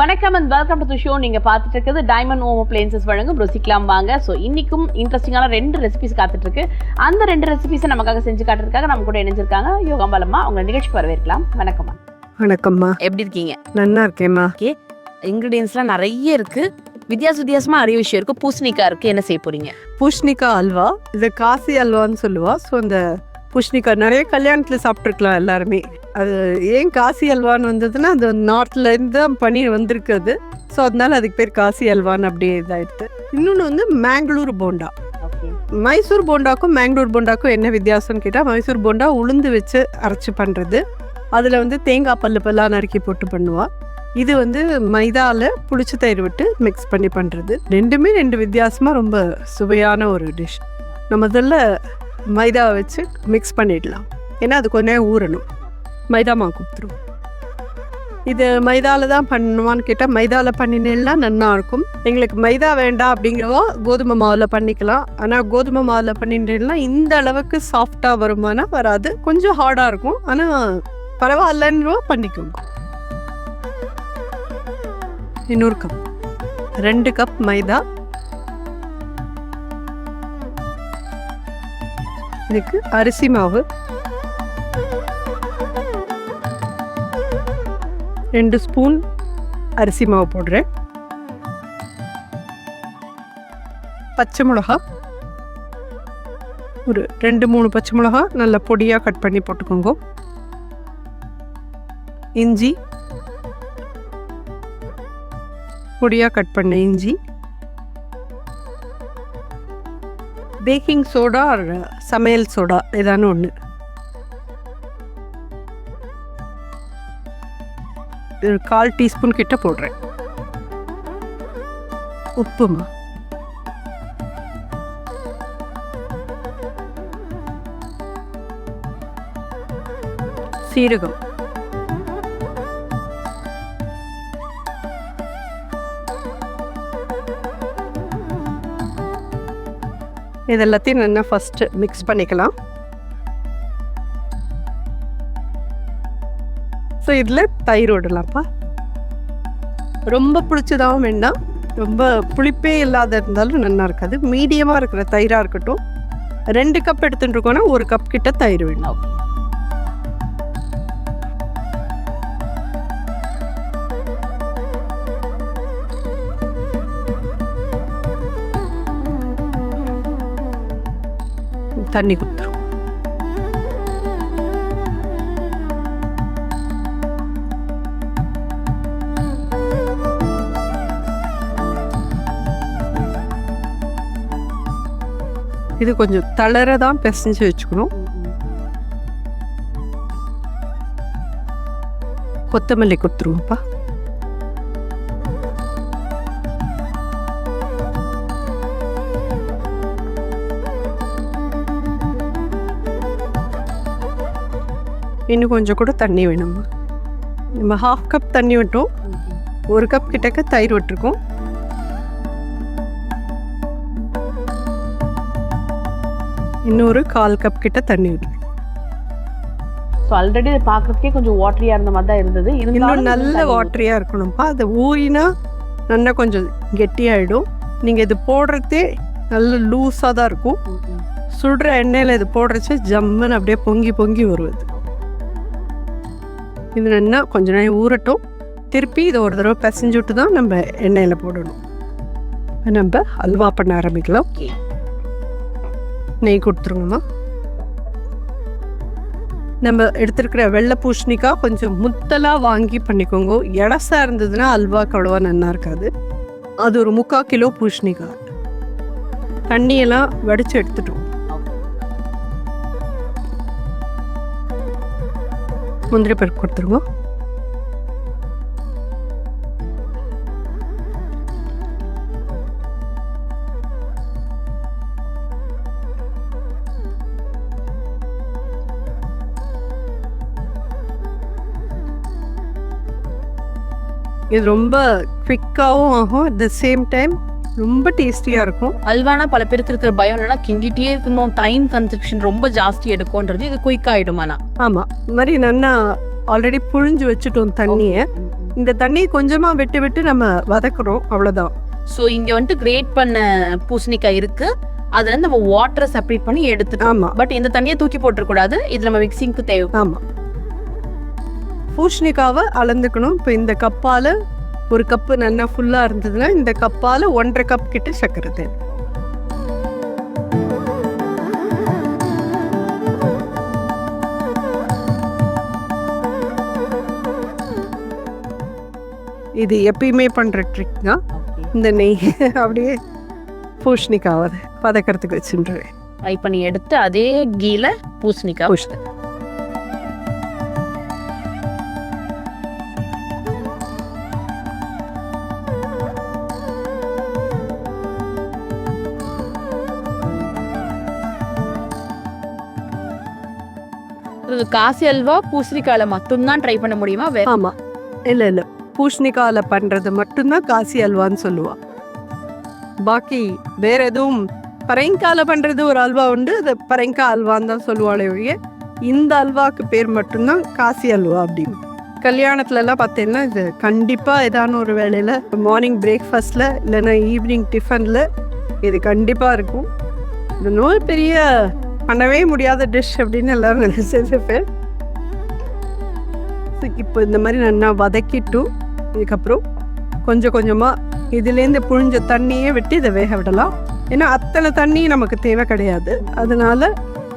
வணக்கம் and welcome to the show. நீங்க பார்த்துட்டு இருக்கிறது டைமண்ட் ஹோம் அப்ளையன்சஸ் வழங்கும் ருசிக்கலாம் வாங்க. ஸோ இன்னைக்கும் இன்ட்ரெஸ்டிங்கான 2 ரெசிபிஸ் காத்துட்டு இருக்கு. அந்த 2 ரெசிபிஸை நமக்காக செஞ்சு காட்டுறதுக்காக நம்ம கூட இணைஞ்சிருக்காங்க யோகாம்பாலம்மா. உங்க நிகழ்ச்சிக்கு வரவேற்கலாம். வணக்கம்மா. வணக்கம்மா. எப்படி இருக்கீங்க? நல்லா இருக்கேம்மா. ஓகே, இன்கிரீடியன்ஸ்லாம் நிறைய இருக்கு. வித்தியாசமா நிறைய விஷயம் இருக்கு. பூசணிக்காய் இருக்கு. என்ன செய்ய போறீங்க? பூஷ்ணிக்காய் அல்வா, இது காசி அல்வான்னு சொல்லுவா. ஸோ இந்த பூஷ்ணிக்காய் நிறைய கல்யாணத்தில் சாப்பிட்ருக்கலாம் எல்லாருமே. அது ஏன் காசி அல்வான்னு வந்ததுன்னா அது நார்த்லேருந்து தான் பண்ணி வந்திருக்குது. ஸோ அதனால அதுக்கு பேர் காசி அல்வான்னு அப்படியே இதாகிடுது. இன்னொன்று வந்து மேங்களூர் போண்டா. மைசூர் போண்டாக்கும் மேங்களூர் போண்டாக்கும் என்ன வித்தியாசம்னு கேட்டால், மைசூர் போண்டா உளுந்து வச்சு அரைச்சி பண்ணுறது. அதில் வந்து தேங்காய் பல்லாம் நறுக்கி போட்டு பண்ணுவாள். இது வந்து மைதாவில் புளிச்ச தயிர் விட்டு மிக்ஸ் பண்ணி பண்ணுறது. ரெண்டுமே 2 வித்தியாசமாக ரொம்ப சுவையான ஒரு டிஷ். நம்ம முதல்ல மைதாவை வச்சு மிக்ஸ் பண்ணிடலாம். ஏன்னா அது கொஞ்ச நேரம் ஊறணும். மைதா மாவு கொடுத்துருவோம். இது மைதாவில் தான் பண்ணுவான்னு கேட்டால், மைதாவில் பண்ணினேன்னா நல்லா இருக்கும். எங்களுக்கு மைதா வேண்டாம் அப்படிங்கிறவோ கோதுமை மாவில் பண்ணிக்கலாம். ஆனால் கோதுமை மாவில் பண்ணினேன்னா இந்த அளவுக்கு சாஃப்டாக வருமானா வராது, கொஞ்சம் ஹார்டாக இருக்கும். ஆனால் பரவாயில்லன்னு பண்ணிக்கோங்க. இன்னொரு கப், 2 கப் மைதா. இதுக்கு அரிசி மாவு 2 ஸ்பூன் அரிசி மாவு போடுறேன். பச்சை மிளகா ஒரு 2-3 பச்சை மிளகா நல்லா பொடியாக கட் பண்ணி போட்டுக்கோங்க. இஞ்சி பொடியாக கட் பண்ண இஞ்சி. பேக்கிங் சோடா, சமையல் சோடா ஏதானு ஒன்று. 1/4 டீஸ்பூன் கிட்ட போடுறேன். உப்புமா, சீரகம், இது எல்லாத்தையும் நல்லா ஃபஸ்ட்டு மிக்ஸ் பண்ணிக்கலாம். ஸோ இதில் தயிர் விடலாம்ப்பா. ரொம்ப புளிச்சதாகவும் வேண்டாம், ரொம்ப புளிப்பே இல்லாத இருந்தாலும் நல்லா இருக்காது. மீடியமாக இருக்கிற தயிராக இருக்கட்டும். 2 கப் எடுத்துகிட்டு இருக்கோன்னா 1 கப் கிட்ட தயிர் வேணும். தண்ணி கொடுத்துரும். இது கொஞ்சம் தளரதான் பிசைஞ்சு வச்சுக்கணும். கொத்தமல்லி கொடுத்துருவோம்ப்பா. இன்னும் கொஞ்சம் கூட தண்ணி வேணும்மா. நம்ம 1/2 கப் தண்ணி விட்டோம். 1 கப் கிட்டக்க தயிர் விட்டுருக்கோம். இன்னொரு 1/4 கப் கிட்ட தண்ணி விட்டுருக்கோம். ஸோ ஆல்ரெடி இதை பார்க்குறதுக்கே கொஞ்சம் வாட்டரியாக இருந்த மாதிரி தான் இருந்தது. இன்னும் நல்ல வாட்டரியாக இருக்கணும்ப்பா. அது ஊறினா நல்லா கொஞ்சம் கெட்டியாகிடும். நீங்கள் இது போடுறதே நல்ல லூஸாக தான் இருக்கும். சுடுற எண்ணெயில் இது போடுறச்சு ஜம்முன்னு அப்படியே பொங்கி பொங்கி வருவது. இது நல்லா கொஞ்ச நேரம் ஊறட்டும். திருப்பி இதை ஒரு தடவை பிசைஞ்சு விட்டு தான் நம்ம எண்ணெயில் போடணும். நம்ம அல்வா பண்ண ஆரம்பிக்கலாம். நெய் கொடுத்துருங்கம்மா. நம்ம எடுத்துருக்கிற வெள்ளை பூசணிக்காய் கொஞ்சம் முத்தலாக வாங்கி பண்ணிக்கோங்க. எடசா இருந்ததுன்னா அல்வாக்கு அவ்வளோவா நல்லா இருக்காது. அது ஒரு 3/4 கிலோ பூசணிக்காய். தண்ணியெல்லாம் வடித்து எடுத்துட்டோம். முந்திரி பருப்பு கொடுத்துருங்க. இது ரொம்ப குவிக்காகவும் ஆகும். அட் த சேம் டைம் ரொம்ப டேஸ்டியாக இருக்கும். அல்வானா பல பேருக்கு இருக்கிற பயம் என்னன்னா கிண்டிகிட்டே இருக்கணும், டைம் கன்சப்ஷன் ரொம்ப ஜாஸ்தி எடுக்கும்ன்றது. இது குயிக் ஆகிடுமாண்ணா? ஆமாம், இந்த மாதிரி நல்லா ஆல்ரெடி புழிஞ்சு வச்சுட்டோம் தண்ணியை. இந்த தண்ணியை கொஞ்சமா விட்டு விட்டு நம்ம வதக்குறோம், அவ்வளவுதான். ஸோ இங்க வந்துட்டு கிரேட் பண்ண பூசணிக்காய் இருக்கு, அதுல இருந்து நம்ம வாட்டரை செப்பரேட் பண்ணி எடுத்துட்டோம். ஆமா. பட் இந்த தண்ணியை தூக்கி போட்டுறக்கூடாது, இது நம்ம மிக்சிங்க்கு தேவை. ஆமா, பூசணிக்காவை அளந்துக்கணும். இப்போ இந்த கப்பால ஒரு கப்பு நல்லா ஃபுல்லா இருந்ததுன்னா இந்த கப்பால 1.5 கப் கிட்ட சர்க்கரை தேவை. இது எப்பயுமே பண்ற ட்ரிக் தான். இந்த நெய் அப்படியே பூசணிக்காவை பதக்கிறதுக்கு வச்சுருவேன். ஃப்ரை பண்ணி எடுத்து அதே கீல பூசணிக்காய் பூசணி காசி அல்வா பூசணிக்காயில மட்டும்தான் ட்ரை பண்ண முடியுமா? ஆமா, இல்ல பூசணிக்காயில பண்றது மட்டும்தான் காசி அல்வான்னு சொல்லுவா. பாக்கி வேற எதுவும் பரங்கிக்காயில பண்றது ஒரு அல்வா உண்டு, அது பரங்கிக்காய் அல்வான்னு தான் சொல்லுவாளே ஒழிய இந்த அல்வாக்கு பேர் மட்டும்தான் காசி அல்வா அப்படின்னு. கல்யாணத்துல எல்லாம் பார்த்தீங்கன்னா இது கண்டிப்பா ஏதான ஒரு வேலையில மார்னிங் பிரேக்ஃபாஸ்ட்ல இல்லைன்னா ஈவினிங் டிஃபன்ல இது கண்டிப்பா இருக்கும். இது நோய் பெரிய பண்ணவே முடியாத டிஷ் அப்படின்னு எல்லாரும் நினைச்சிருப்பேன். இப்போ இந்த மாதிரி நல்லா வதக்கிட்டு இதுக்கப்புறம் கொஞ்சம் கொஞ்சமாக இதுலேருந்து புழிஞ்ச தண்ணியே விட்டு இதை வேக விடலாம். ஏன்னா அத்தனை தண்ணி நமக்கு தேவை கிடையாது, அதனால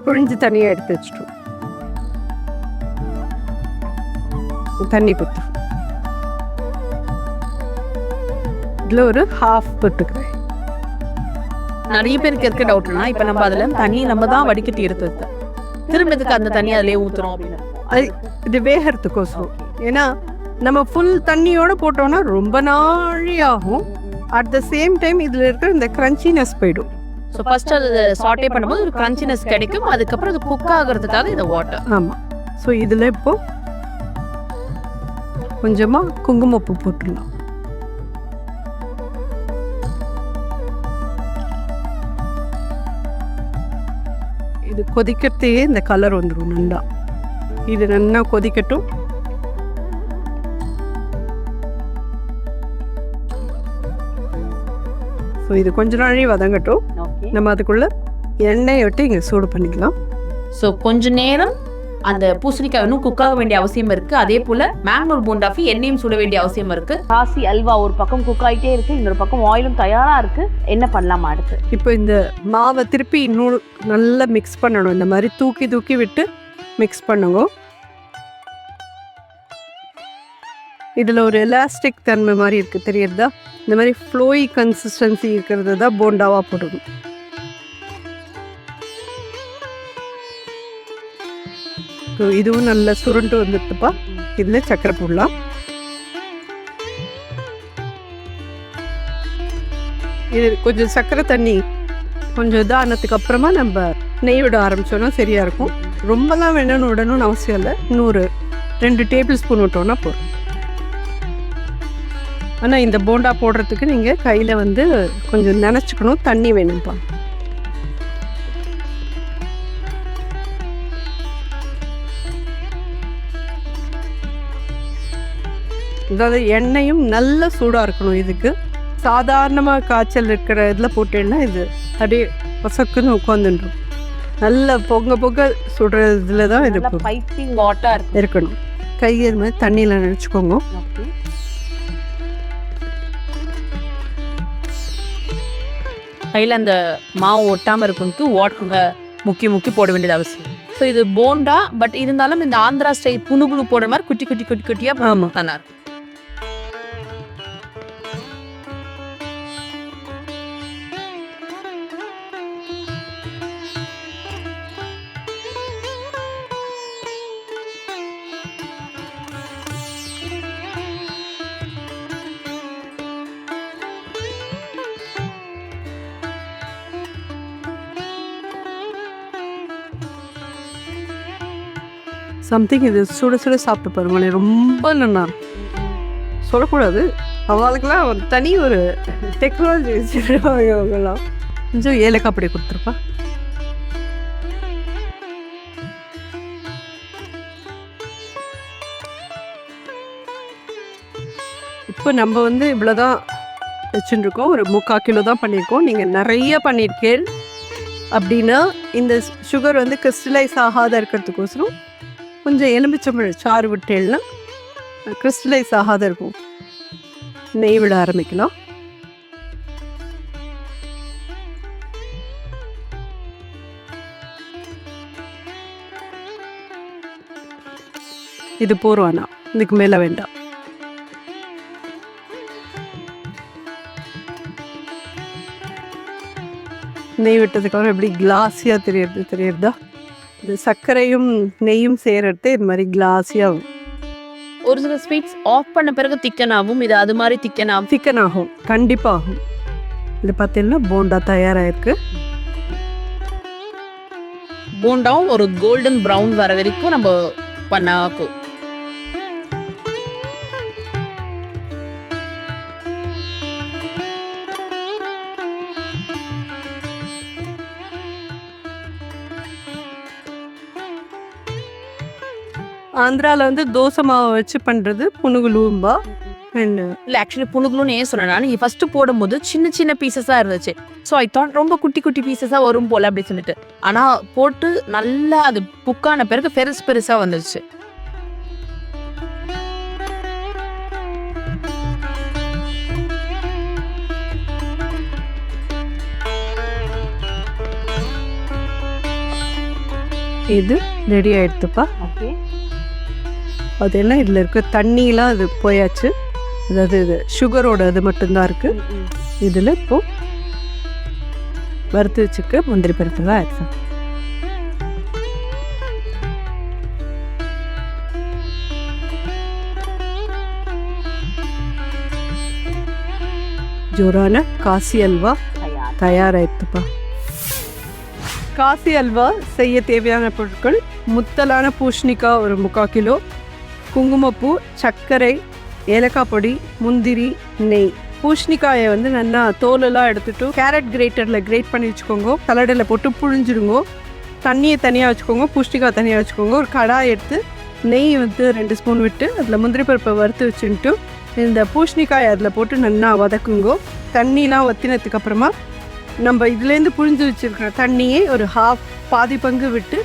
புழிஞ்ச தண்ணியை எடுத்து வச்சுட்டோம். தண்ணி குத்து இதில் ஒரு ஹாஃப் போட்டுக்கிறேன். நிறைய பேருக்கு இருக்க டவுட்னா இப்ப நம்ம அதுல தண்ணி நம்ம தான் வடிகட்டி எடுத்து திரும்பதுக்கு அந்த தண்ணி அதுலயே ஊத்துறோம் அப்படின்னு இது வேகிறதுக்கோசரம். ஏன்னா நம்ம ஃபுல் தண்ணியோட போட்டோம்னா ரொம்ப நாழி ஆகும். அட் த சேம் டைம் இதுல இருக்கிற இந்த கிரன்ச்சினஸ் போயிடும். ஸோ ஃபர்ஸ்ட் அது சாட்டே பண்ணும்போது ஒரு கிரன்ச்சினஸ் கிடைக்கும், அதுக்கப்புறம் அது குக் ஆகிறதுக்காக இந்த வாட்டர். ஆமாம். ஸோ இதில் இப்போ கொஞ்சமாக குங்குமப்பூ போட்டுடலாம். இது கொதிக்கிறதையே இந்த கலர் வந்துடும் நல்லா. இது நல்லா கொதிக்கட்டும். ஸோ இது கொஞ்ச நாளே வதங்கட்டும். நம்ம அதுக்குள்ள எண்ணெயை விட்டு இங்கே சூடு பண்ணிக்கலாம். ஸோ கொஞ்ச நேரம் அந்த பூசணிக்காய் இன்னும் குக் ஆக வேண்டிய அவசியம் இருக்கு. அதே போல மேங்களூர் போண்டாஃபி எண்ணெயும் சுட வேண்டிய அவசியம் இருக்கு. காசி அல்வா ஒரு பக்கம் குக் ஆகிட்டே இருக்கு, இன்னொரு பக்கம் ஆயிலும் தயாரா இருக்கு. என்ன பண்ணலாமா அடுத்து? இப்போ இந்த மாவை திருப்பி இன்னொரு நல்லா மிக்ஸ் பண்ணணும். இந்த மாதிரி தூக்கி தூக்கி விட்டு மிக்ஸ் பண்ணுங்க. இதில் ஒரு எலாஸ்டிக் தன்மை மாதிரி இருக்குது தெரியுறதா? இந்த மாதிரி ஃப்ளோயி கன்சிஸ்டன்சி இருக்கிறது தான் போண்டாவாக போடணும். இதுவும் நல்லா சுருண்டு வந்துட்டுப்பா. இதில் சக்கரை போடலாம். இது கொஞ்சம் சக்கரை தண்ணி கொஞ்சம் இதானதுக்கு அப்புறமா நம்ம நெய் விட ஆரம்பிச்சோன்னா சரியா இருக்கும். ரொம்பலாம் வேணும்னு விடணும்னு அவசியம் இல்லை. இன்னொரு 2 டேபிள் ஸ்பூன் விட்டோன்னா போதும். ஆனால் இந்த போண்டா போடுறதுக்கு நீங்கள் கையில் வந்து கொஞ்சம் நினச்சிக்கணும், தண்ணி வேணும்ப்பா. அதாவது எண்ணெயும் நல்ல சூடாக இருக்கணும். இதுக்கு சாதாரணமாக காய்ச்சல் இருக்கிற இதில் போட்டேன்னா இது அப்படியே பசக்குன்னு உட்காந்துடும். நல்ல பொங்க சுடுறதுல தான் இது பைப்பிங் வாட்டர் இருக்கணும். கையை இது மாதிரி தண்ணியில் நினச்சிக்கோங்க. கையில் அந்த மாவு ஒட்டாமல் இருக்கும்க்கு வாட்டர் முக்கி போட வேண்டியது அவசியம். ஸோ இது போண்டா, பட் இருந்தாலும் இந்த ஆந்திரா ஸ்டைல் புழு போடுற மாதிரி குட்டி குட்டியாக ஆமாம் நல்லா இருக்கும். சம்திங் இது சுட சாப்பிட்டு பாருங்களேன், ரொம்ப நல்லா சொல்லக்கூடாது. அவங்களுக்குலாம் ஒரு தனி ஒரு டெக்னாலஜி வச்சுருவாங்க. அவங்கெல்லாம் கொஞ்சம் ஏலக்காய் அப்படி கொடுத்துருப்பா. இப்போ நம்ம இவ்வளோதான் வச்சுருக்கோம், ஒரு 3/4 கிலோ தான் பண்ணியிருக்கோம். நீங்கள் நிறைய பண்ணியிருக்கேன் அப்படின்னா இந்த சுகர் கிறிஸ்டலைஸ் ஆகாத இருக்கிறதுக்கோசரம் கொஞ்சம் எலுமிச்சம்பழம் சாறு விட்டேன்னா கிறிஸ்டலைஸ் ஆகாத இருக்கும். நெய் விட ஆரம்பிக்கலாம். இது போர்வானா, இதுக்கு மேலே வேண்டாம். நெய் விட்டதுக்கப்புறம் எப்படி கிளாஸியாக தெரியுறதா? இந்த சர்க்கரையும் நெய்யும் சேர்றது இது மாதிரி கிளாஸியாக. ஒரு சில ஸ்வீட்ஸ் ஆஃப் பண்ண பிறகு திக்கன் ஆகும், இது அது மாதிரி திக்கன் ஆகும், கண்டிப்பாக ஆகும். இது பார்த்தீங்கன்னா போண்டா தயாராகிருக்கு. போண்டாவும் ஒரு கோல்டன் ப்ரௌன் வர வரைக்கும் நம்ம பண்ணாக்கும். ஆந்திராவில் தோசை மாவை வச்சு பண்ணுறது புனுகுலும்பா. இல்லை ஆக்சுவலி புனுகுலுன்னு ஏன் சொன்னேன்னா, நீங்கள் ஃபஸ்ட்டு போடும்போது சின்ன சின்ன பீசஸாக இருந்துச்சு. ஸோ ஐ தாட் ரொம்ப குட்டி குட்டி பீசஸாக வரும் போல் அப்படின்னு சொல்லிட்டு. ஆனால் போட்டு நல்லா அது புக்கான பிறகு பெருசாக வந்துருச்சு. இது ரெடி ஆயிடுத்துப்பா. ஓகே, அது என்ன இதில் இருக்க தண்ணியெலாம் அது போயாச்சு. அதாவது இது சுகரோட அது மட்டும்தான் இருக்குது. இதில் இப்போ வறுத்து வச்சுக்க முந்திரி பருப்பு தான் ஆயிடுச்சு. ஜோரான காசி அல்வா தயாராகிடுப்பா. காசி அல்வா செய்ய தேவையான பொருட்கள்: முத்தலான பூசணிக்காய் ஒரு 3/4 கிலோ, குங்குமப்பூ, சர்க்கரை, ஏலக்காய் பொடி, முந்திரி, நெய். பூசணிக்காயை நல்லா தோலெல்லாம் எடுத்துட்டு கேரட் கிரேட்டரில் கிரேட் பண்ணி வச்சுக்கோங்க. சலடையில் போட்டு புழிஞ்சிடுங்க. தண்ணியை தனியாக வச்சுக்கோங்க, பூசணிக்காய் தனியாக வச்சுக்கோங்க. ஒரு கடாய் எடுத்து நெய் 2 ஸ்பூன் விட்டு அதில் முந்திரி பருப்பை வறுத்து வச்சுட்டு இந்த பூசணிக்காயை அதில் போட்டு நல்லா வதக்குங்கோ. தண்ணிலாம் வற்றினதுக்கு அப்புறமா நம்ம இதுலேருந்து புழிஞ்சு வச்சுருக்கிற தண்ணியே ஒரு பாதி பங்கு விட்டு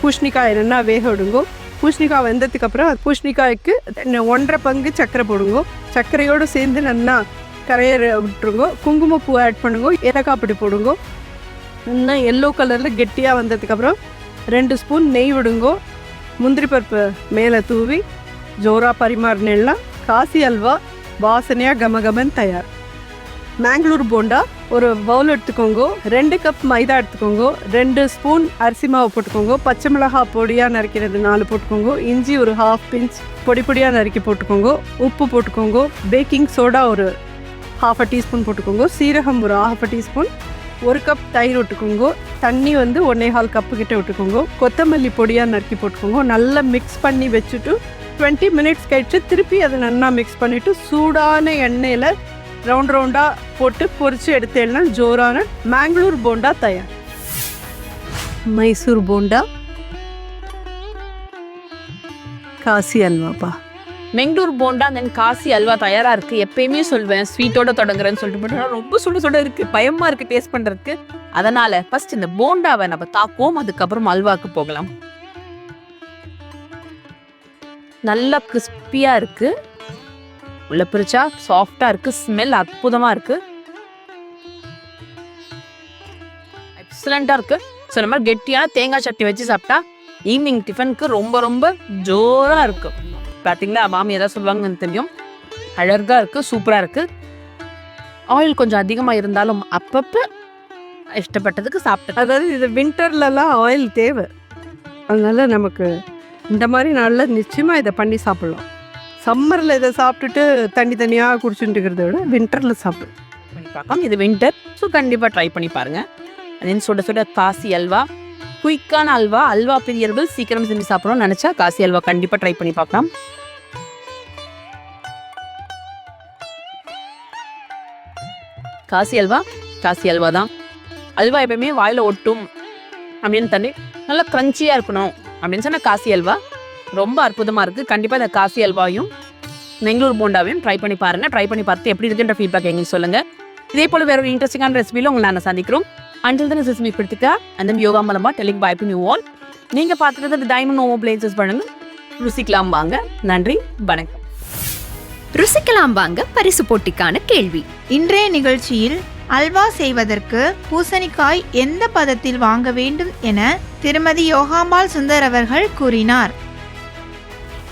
பூசணிக்காயை நல்லா வேக விடுங்கோ. பூசணிக்காய் வெந்ததுக்கப்புறம் பூசணிக்காய்க்கு 1.5 பங்கு சர்க்கரை போடுங்கோ. சர்க்கரையோடு சேர்ந்து நல்லா கரைய விட்டுருங்கோ. குங்குமப்பூ ஆட் பண்ணுங்கோ, ஏலக்காய் பொடி போடுங்கோ. நல்லா எல்லோ கலரில் கெட்டியாக வந்ததுக்கப்புறம் 2 ஸ்பூன் நெய் விடுங்கோ. முந்திரி பருப்பு மேலே தூவி ஜோரா பரிமாறினேன்னா காசி அல்வா வாசனையாக கமகமன் தயார். மேங்களூர் போண்டா ஒரு பவுல் எடுத்துக்கோங்க. 2 கப் மைதா எடுத்துக்கோங்க. 2 ஸ்பூன் அரிசி மாவு போட்டுக்கோங்க. பச்சை மிளகாய் பொடியாக நறுக்கிறது 4 போட்டுக்கோங்க. இஞ்சி ஒரு 1/2 பிஞ்ச் பொடியாக நறுக்கி போட்டுக்கோங்க. உப்பு போட்டுக்கோங்க. பேக்கிங் சோடா ஒரு 1/2 டீஸ்பூன் போட்டுக்கோங்க. சீரகம் ஒரு 1/2 டீஸ்பூன். 1 கப் தயிர் விட்டுக்கோங்க. தண்ணி 1.25 கப்பு கிட்ட விட்டுக்கோங்க. கொத்தமல்லி பொடியாக நறுக்கி போட்டுக்கோங்க. நல்லா மிக்ஸ் பண்ணி வச்சுட்டு 20 மினிட்ஸ் கழிச்சு திருப்பி அதை நல்லா மிக்ஸ் பண்ணிவிட்டு சூடான எண்ணெயில் ரவுண்டாக போட்டு பொரிச்சு எடுத்தேன்னா ஜோரான மேங்களூர் போண்டா தயார். மைசூர் போண்டா, காசி அல்வாப்பா. மெங்களூர் போண்டா தென் காசி அல்வா தயாராக இருக்குது. எப்பயுமே சொல்வேன் ஸ்வீட்டோட தொடங்குறேன்னு சொல்லிட்டு, பட் ரொம்ப சுட இருக்குது, பயமாக இருக்குது டேஸ்ட் பண்ணுறதுக்கு. அதனால் ஃபஸ்ட் இந்த போண்டாவை நம்ம தாக்குவோம், அதுக்கப்புறம் அல்வாவுக்கு போகலாம். நல்லா கிறிஸ்பியாக இருக்குது, உள்ள பிரிச்சா சாஃப்டாக இருக்குது, ஸ்மெல் அற்புதமாக இருக்குது, எக்ஸலண்ட்டாக இருக்குது. ஸோ இந்த மாதிரி கெட்டியான தேங்காய் சட்னி வச்சு சாப்பிட்டா ஈவினிங் டிஃபனுக்கு ரொம்ப ரொம்ப ஜோராக இருக்குது. பார்த்தீங்களா, மாமி எதாவது சொல்லுவாங்கன்னு தெரியும். அழகாக இருக்குது, சூப்பராக இருக்குது. ஆயில் கொஞ்சம் அதிகமாக இருந்தாலும் அப்பப்போ இஷ்டப்பட்டதுக்கு சாப்பிட்டு. அதாவது இது வின்டர்லலாம் ஆயில் தேவை, அதனால் நமக்கு இந்த மாதிரி நாளில் நிச்சயமாக இதை பண்ணி சாப்பிட்லாம். சம்மரில் இதை சாப்பிட்டுட்டு தனியாக குடிச்சுட்டு இருக்கிறத விட வின்டரில் சாப்பிடும் பண்ணி பார்க்கலாம். இது வின்டர், ஸோ கண்டிப்பாக ட்ரை பண்ணி பாருங்கள். அதே சுட காசி அல்வா, குயிக்கான அல்வா. அல்வா பிரியர்கள் சீக்கிரம் செஞ்சு சாப்பிடணும்னு நினச்சா காசி அல்வா கண்டிப்பாக ட்ரை பண்ணி பார்க்கலாம். காசி அல்வா தான். அல்வா எப்பயுமே வாயில் ஒட்டும் அப்படின்னு தண்ணி நல்லா க்ரன்ச்சியாக இருக்கணும் அப்படின்னு சொன்னால் காசி அல்வா ரொம்ப அற்புதமாக இருக்குது. கண்டிப்பாக இந்த காசி அல்வாயும் பெங்களூர் போண்டாவையும் ட்ரை பண்ணி பாருங்க. ட்ரை பண்ணி பார்த்து எப்படி இருக்குன்ற ஃபீட்பேக் எங்களுக்கு சொல்லுங்க. இதே போல வேற ஒரு இன்ட்ரெஸ்டிங்கான ரெசிபியில உங்களை நான் சந்திக்கிறோம். Until then, this is me Kritika and then Yoga Malama telling bye to you all. நீங்க பார்த்துட்டு டைமண்ட் ஓமோ பிளேன்சஸ் பண்ணுங்க, ருசிக்கலாம் வாங்க. நன்றி, வணக்கம். ருசிக்கலாம் வாங்க பரிசு போட்டிக்கான கேள்வி. இன்றைய நிகழ்ச்சியில் அல்வா செய்வதற்கு பூசணிக்காய் எந்த பதத்தில் வாங்க வேண்டும் என திருமதி யோகாம்பாள் சுந்தர் அவர்கள் கூறினார்.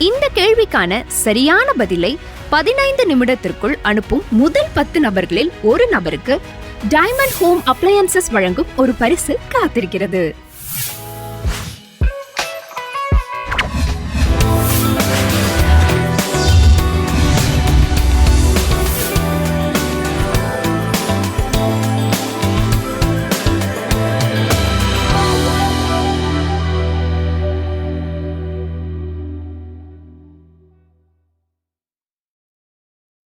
இந்த கேள்விக்கான சரியான பதிலை 15 நிமிடத்திற்குள் அனுப்பும் முதல் 10 நபர்களில் ஒரு நபருக்கு டைமண்ட் ஹோம் அப்ளையன்சஸ் வழங்கும் ஒரு பரிசு காத்திருக்கிறது.